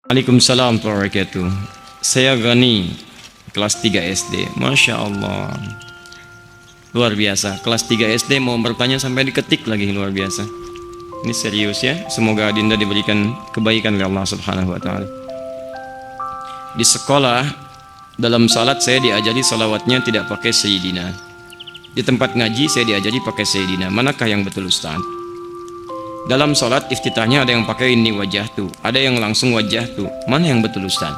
Waalaikumsalam warahmatullahi wabarakatuh. Saya Gani, kelas 3 SD. Masya Allah, luar biasa. Kelas 3 SD mau bertanya sampai diketik lagi, luar biasa. Ini serius ya. Semoga Adinda diberikan kebaikan oleh Allah Subhanahu wa Ta'ala. Di sekolah, dalam salat saya diajari salawatnya tidak pakai Sayyidina. Di tempat ngaji saya diajari pakai Sayyidina. Manakah yang betul Ustaz? Dalam sholat iftitahnya ada yang pakai inni wajahtu, ada yang langsung wajahtu. Mana yang betul Ustaz?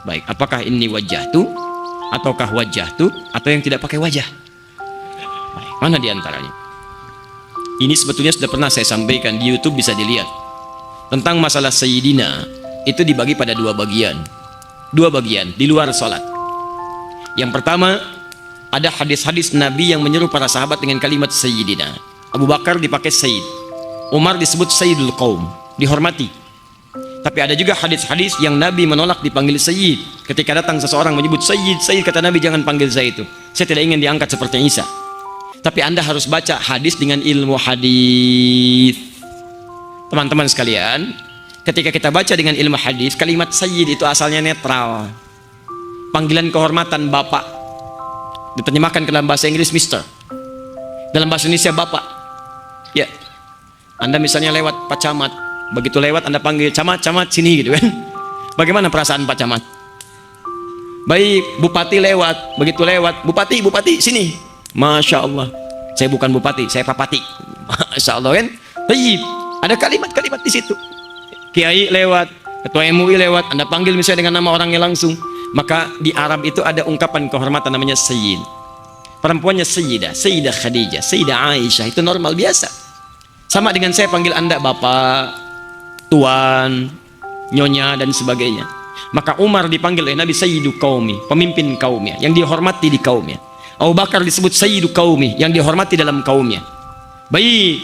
Baik, apakah inni wajahtu ataukah wajahtu atau yang tidak pakai wajah? Baik, mana di antaranya? Ini sebetulnya sudah pernah saya sampaikan di YouTube, bisa dilihat. Tentang masalah Sayyidina itu dibagi pada dua bagian. Dua bagian di luar sholat. Yang pertama, ada hadis-hadis Nabi yang menyeru para sahabat dengan kalimat Sayyidina. Abu Bakar dipakai Sayyid, Umar disebut Sayyidul Qaum, dihormati. Tapi ada juga hadis-hadis yang Nabi menolak dipanggil Sayyid. Ketika datang seseorang menyebut Sayyid, Sayyid, kata Nabi, jangan panggil saya itu. Saya tidak ingin diangkat seperti Isa. Tapi Anda harus baca hadis dengan ilmu hadis. Teman-teman sekalian, ketika kita baca dengan ilmu hadis, kalimat Sayyid itu asalnya netral. Panggilan kehormatan Bapak. Diterjemahkan ke dalam bahasa Inggris Mister. Dalam bahasa Indonesia Bapak. Ya. Anda misalnya lewat Pak Camat, begitu lewat Anda panggil Camat, Camat sini gitu kan. Bagaimana perasaan Pak Camat? Baik, Bupati lewat, begitu lewat, Bupati, Bupati sini. Masya Allah, saya bukan Bupati, saya Papati. Masya Allah kan. Baik, ada kalimat-kalimat di situ. Kiai lewat, Ketua MUI lewat, Anda panggil misalnya dengan nama orangnya langsung. Maka di Arab itu ada ungkapan kehormatan namanya Sayyid. Perempuannya Sayyidah, Sayyidah Khadijah, Sayyidah Aisyah, itu normal biasa. Sama dengan saya panggil Anda Bapak, Tuan, Nyonya, dan sebagainya. Maka Umar dipanggil oleh Nabi Sayyidu Qaumi, pemimpin kaumnya, yang dihormati di kaumnya. Abu Bakar disebut Sayyidu Qaumi, yang dihormati dalam kaumnya. Baik,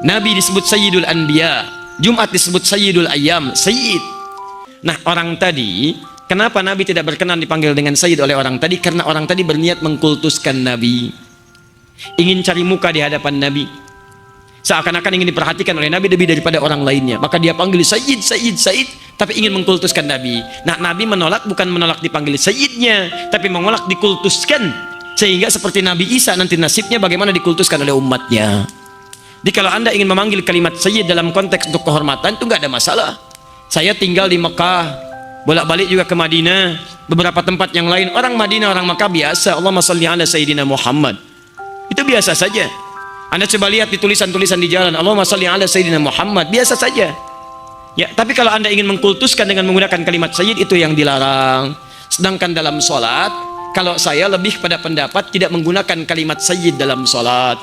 Nabi disebut Sayyidul Anbiya, Jumat disebut Sayyidul Ayyam, Sayyid. Nah, orang tadi, kenapa Nabi tidak berkenan dipanggil dengan Sayyid oleh orang tadi? Karena orang tadi berniat mengkultuskan Nabi, ingin cari muka di hadapan Nabi, seakan-akan ingin diperhatikan oleh Nabi lebih daripada orang lainnya. Maka dia panggil Sayyid, Sayyid, Sayyid, tapi ingin mengkultuskan Nabi. Nah, Nabi menolak, bukan menolak dipanggil Sayyidnya, tapi menolak dikultuskan. Sehingga seperti Nabi Isa nanti nasibnya bagaimana dikultuskan oleh umatnya. Jadi kalau Anda ingin memanggil kalimat Sayyid dalam konteks untuk kehormatan, itu nggak ada masalah. Saya tinggal di Mekah, bolak-balik juga ke Madinah, beberapa tempat yang lain. Orang Madinah, orang Mekah biasa, Allahumma shalli ala Sayyidina Muhammad. Itu biasa saja. Anda coba lihat di tulisan-tulisan di jalan, Allahumma shalli ala Sayyidina Muhammad, biasa saja. Ya, tapi kalau Anda ingin mengkultuskan dengan menggunakan kalimat Sayyid, itu yang dilarang. Sedangkan dalam sholat, kalau saya lebih pada pendapat tidak menggunakan kalimat Sayyid dalam sholat.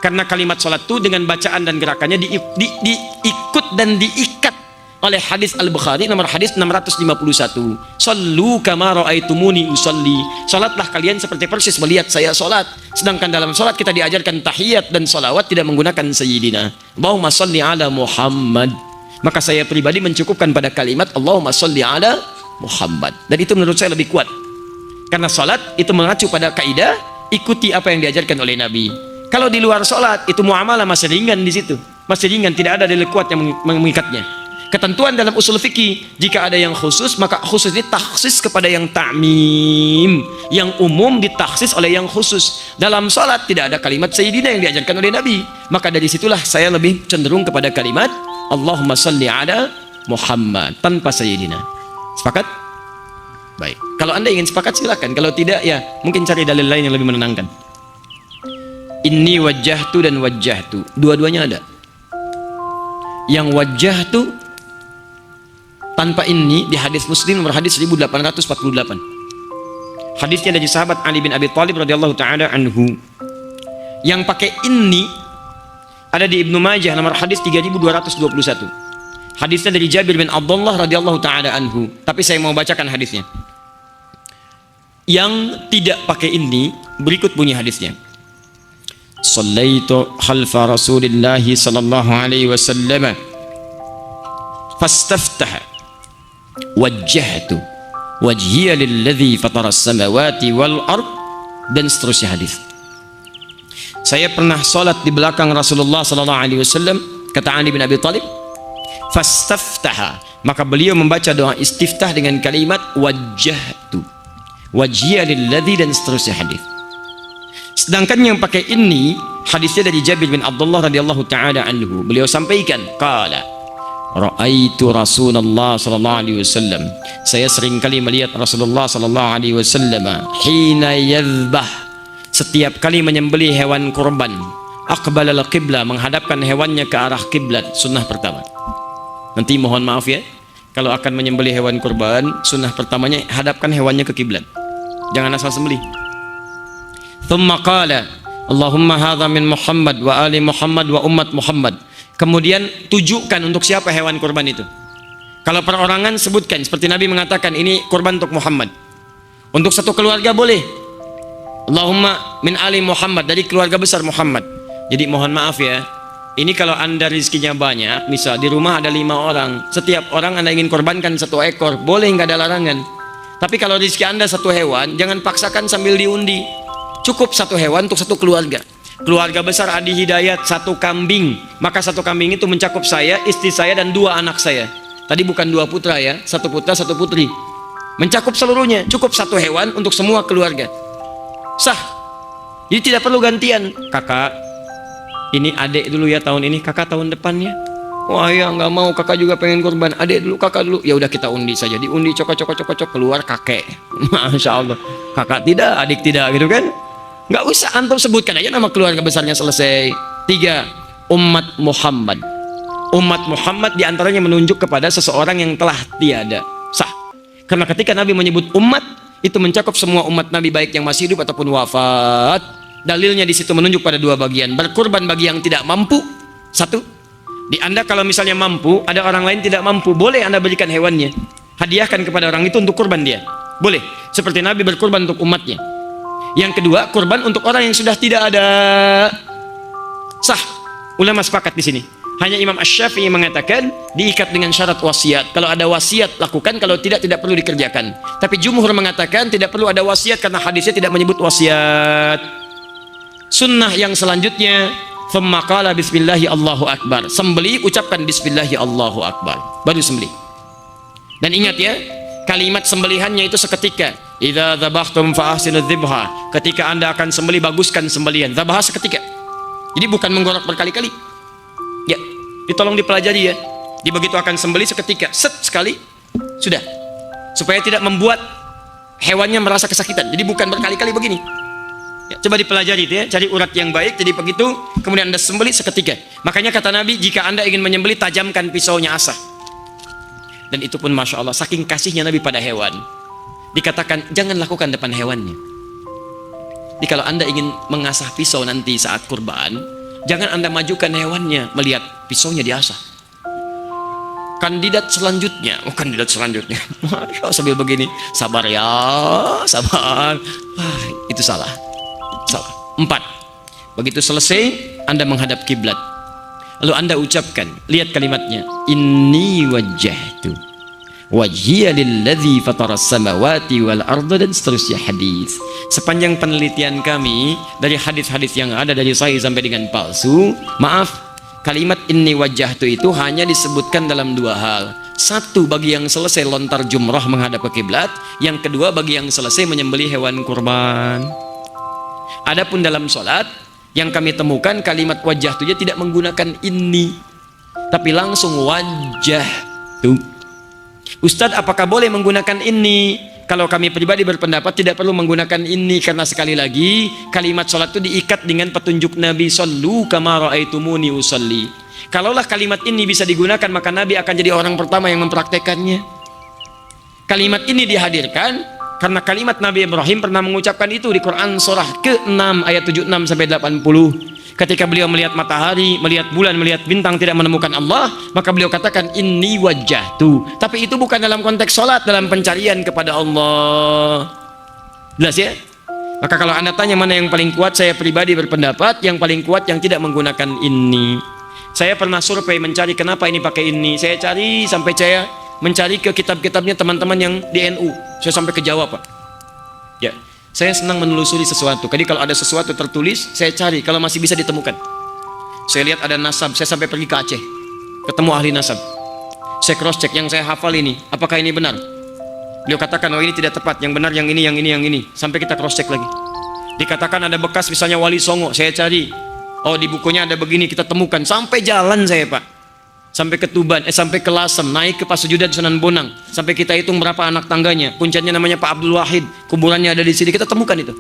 Karena kalimat sholat itu dengan bacaan dan gerakannya diikut dan diikat oleh hadis Al-Bukhari nomor hadis 651. Sallu kama ra'aitumuni usalli. Salatlah kalian seperti persis melihat saya salat. Sedangkan dalam salat kita diajarkan tahiyat dan salawat tidak menggunakan Sayyidina. Allahumma salli ala Muhammad. Maka saya pribadi mencukupkan pada kalimat Allahumma salli ala Muhammad. Dan itu menurut saya lebih kuat. Karena salat itu mengacu pada kaidah ikuti apa yang diajarkan oleh Nabi. Kalau di luar salat itu muamalah masih ringan di situ. Masih ringan, tidak ada dalil kuat yang mengikatnya. Ketentuan dalam usul fikih, jika ada yang khusus, maka khusus ini takhsis kepada yang ta'mim, yang umum ditaksis oleh yang khusus. Dalam salat tidak ada kalimat Sayyidina yang diajarkan oleh Nabi. Maka dari situlah saya lebih cenderung kepada kalimat Allahumma salli ala Muhammad tanpa Sayyidina. Sepakat? Baik. Kalau Anda ingin sepakat silakan. Kalau tidak, ya mungkin cari dalil lain yang lebih menenangkan. Inni wajjahtu dan wajjahtu, dua-duanya ada. Yang wajjahtu tanpa ini di hadis Muslim nomor hadis 1848. Hadisnya dari sahabat Ali bin Abi Thalib radhiyallahu taala anhu. Yang pakai ini ada di Ibnu Majah nomor hadis 3221. Hadisnya dari Jabir bin Abdullah radhiyallahu taala anhu. Tapi saya mau bacakan hadisnya. Yang tidak pakai ini berikut bunyi hadisnya. Shallaitu khalfa Rasulillahi sallallahu alaihi wasallam fastaftaha wajjahtu wajhiya lilladzi fatara as-samawati wal ard, dan seterusnya hadis. Saya pernah salat di belakang Rasulullah sallallahu alaihi wasallam, kata Ali bin Abi Thalib, fastaftaha, Maka beliau membaca doa istiftah dengan kalimat wajjahtu, wajhiya lilladzi, dan seterusnya hadis. Sedangkan yang pakai ini hadisnya dari Jabir bin Abdullah radhiyallahu taala anhu. Beliau sampaikan, qala ra'aitu Rasulullah sallallahu alaihi wasallam. Saya sering kali melihat Rasulullah sallallahu alaihi wasallam hina yadhbah, setiap kali menyembelih hewan kurban, aqbala al-qiblah, menghadapkan hewannya ke arah kiblat. Sunnah pertama. Nanti mohon maaf ya, kalau akan menyembelih hewan kurban, sunnah pertamanya hadapkan hewannya ke kiblat. Jangan asal sembelih. Thumma qala Allahumma hadha min Muhammad wa ali Muhammad wa umat Muhammad. Kemudian tujukan untuk siapa hewan kurban itu. Kalau perorangan sebutkan seperti Nabi mengatakan ini kurban untuk Muhammad. Untuk satu keluarga boleh Allahumma min ali Muhammad, dari keluarga besar Muhammad. Jadi mohon maaf ya, ini kalau anda rizkinya banyak, misal di rumah ada 5 orang, setiap orang anda ingin korbankan 1 ekor, boleh, nggak ada larangan. Tapi kalau rizki anda 1 hewan, jangan paksakan sambil diundi. Cukup 1 hewan untuk 1 keluarga. Keluarga besar Adi Hidayat 1 kambing, maka 1 kambing itu mencakup saya, istri saya, dan 2 anak saya. Tadi bukan 2 putra ya, 1 putra 1 putri, mencakup seluruhnya. Cukup 1 hewan untuk semua keluarga, sah. Jadi tidak perlu gantian. Kakak ini adik dulu ya tahun ini, kakak tahun depannya. Wah ya nggak mau, kakak juga pengen kurban, adik dulu, kakak dulu. Ya udah kita undi saja, diundi cokok keluar kakek. Masya Allah. Kakak tidak, adik tidak, gitu kan? Nggak usah, antum sebutkan aja nama keluarga besarnya, selesai. 3, umat Muhammad. Umat Muhammad diantaranya menunjuk kepada seseorang yang telah tiada, sah. Karena ketika Nabi menyebut umat, itu mencakup semua umat Nabi, baik yang masih hidup ataupun wafat. Dalilnya di situ menunjuk pada 2 bagian. Berkurban bagi yang tidak mampu, 1. Di anda kalau misalnya mampu, ada orang lain tidak mampu, boleh anda berikan hewannya, hadiahkan kepada orang itu untuk kurban dia, boleh. Seperti Nabi berkurban untuk umatnya. Yang kedua, kurban untuk orang yang sudah tidak ada, sah. Ulama sepakat di sini. Hanya Imam Asy-Syafi'i mengatakan diikat dengan syarat wasiat. Kalau ada wasiat lakukan, kalau tidak, tidak perlu dikerjakan. Tapi jumhur mengatakan tidak perlu ada wasiat karena hadisnya tidak menyebut wasiat. Sunnah yang selanjutnya, thumma qala bismillahi Allahu akbar. Sembelih ucapkan bismillahi Allahu akbar, baru sembelih. Dan ingat ya, kalimat sembelihannya itu seketika. Idza dzabhtum fa ahsinudz dzibha. Ketika anda akan sembelih, baguskan sembelihan. Dzabha seketika. Jadi bukan menggorok berkali-kali. Ya, ditolong dipelajari ya. Di begitu akan sembelih seketika, set sekali, sudah. Supaya tidak membuat hewannya merasa kesakitan. Jadi bukan berkali-kali begini. Ya, coba dipelajari itu ya, cari urat yang baik. Jadi begitu, kemudian anda sembelih seketika. Makanya kata Nabi, jika anda ingin menyembelih, tajamkan pisaunya, asah. Dan itu pun Masya Allah, saking kasihnya Nabi pada hewan, dikatakan jangan lakukan depan hewannya. Jadi kalau anda ingin mengasah pisau nanti saat kurban, jangan anda majukan hewannya melihat pisaunya diasah. Kandidat selanjutnya, Masya Allah, sambil begini, sabar ya, sabar. Wah, itu salah. 4, begitu selesai anda menghadap kiblat, lalu anda ucapkan, lihat kalimatnya, inni wajjahtu wajhiya lilladzi fataras samawati wal arda, dan seterusnya hadis. Sepanjang penelitian kami dari hadis-hadis yang ada dari sahih sampai dengan palsu, maaf, kalimat inni wajjahtu itu hanya disebutkan dalam 2 hal. 1 bagi yang selesai lontar jumrah menghadap ke kiblat, yang kedua bagi yang selesai menyembelih hewan kurban. Adapun dalam sholat yang kami temukan, kalimat wajah itu tidak menggunakan ini, tapi langsung wajah tuh. Ustadz, apakah boleh menggunakan ini? Kalau kami pribadi berpendapat tidak perlu menggunakan ini, karena sekali lagi kalimat sholat itu diikat dengan petunjuk Nabi, shollu kama ra'aitumuni usolli. Kalaulah kalimat ini bisa digunakan, maka Nabi akan jadi orang pertama yang mempraktekannya. Kalimat ini dihadirkan karena kalimat Nabi Ibrahim pernah mengucapkan itu di Quran surah ke-6 ayat 76 sampai 80. Ketika beliau melihat matahari, melihat bulan, melihat bintang tidak menemukan Allah, maka beliau katakan inni wajjahtu. Tapi itu bukan dalam konteks sholat, dalam pencarian kepada Allah. Jelas ya? Maka kalau anda tanya mana yang paling kuat, saya pribadi berpendapat yang paling kuat yang tidak menggunakan ini. Saya pernah survei mencari kenapa ini pakai ini. Saya cari sampai saya mencari ke kitab-kitabnya teman-teman yang di NU. Saya sampai ke Jawa, Pak. Ya, saya senang menelusuri sesuatu. Jadi kalau ada sesuatu tertulis, saya cari kalau masih bisa ditemukan. Saya lihat ada nasab, saya sampai pergi ke Aceh, ketemu ahli nasab. Saya cross check yang saya hafal ini, apakah ini benar? Beliau katakan, oh ini tidak tepat, yang benar yang ini, yang ini, yang ini. Sampai kita cross check lagi. Dikatakan ada bekas misalnya Wali Songo, saya cari. Oh di bukunya ada begini, kita temukan. Sampai jalan saya Pak. Sampai ke Tuban, sampai ke Lasem, naik ke Pasujudan Sunan Bonang. Sampai kita hitung berapa anak tangganya. Puncaknya namanya Pak Abdul Wahid, kuburannya ada di sini. Kita temukan itu.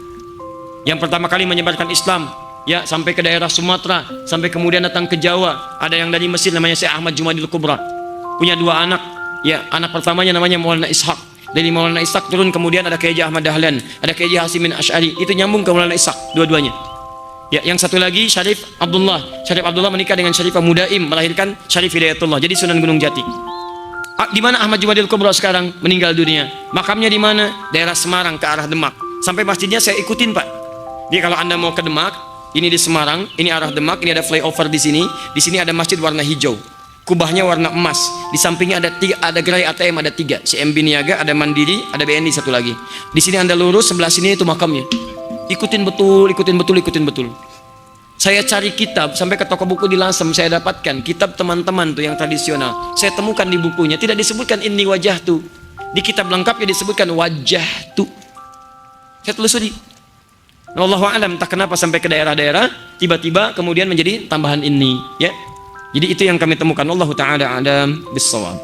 Yang pertama kali menyebarkan Islam, ya sampai ke daerah Sumatera, sampai kemudian datang ke Jawa. Ada yang dari Mesir namanya Syekh Ahmad Jumadil Kubra. Punya 2 anak. Ya, anak pertamanya namanya Maulana Ishaq. Dari Maulana Ishaq turun kemudian ada Kiai Ahmad Dahlan, ada Kiai Hasimin Asy'ari. Itu nyambung ke Maulana Ishaq dua-duanya. Ya, yang satu lagi Syarif Abdullah. Syarif Abdullah menikah dengan Syarifah Mudaim, melahirkan Syarif Hidayatullah. Jadi Sunan Gunung Jati. Di mana Ahmad Jumadil Kubra sekarang meninggal dunia? Makamnya di mana? Daerah Semarang ke arah Demak. Sampai masjidnya saya ikutin Pak. Jadi kalau Anda mau ke Demak, ini di Semarang, ini arah Demak, ini ada flyover di sini. Di sini ada masjid warna hijau. Kubahnya warna emas, di sampingnya ada gerai ATM, ada 3, CMB Niaga, ada Mandiri, ada BNI satu lagi. Di sini Anda lurus, sebelah sini itu makamnya. Ikutin betul, ikutin betul, ikutin betul. Saya cari kitab sampai ke toko buku di Lasem, saya dapatkan kitab teman-teman tuh yang tradisional. Saya temukan di bukunya tidak disebutkan ini wajah tuh. Di kitab lengkapnya disebutkan wajah tuh. Saya telusuri. Wallahu a'lam, tak kenapa sampai ke daerah-daerah tiba-tiba kemudian menjadi tambahan ini, ya. Jadi itu yang kami temukan. Allahu ta'ala a'lam bis-shawab.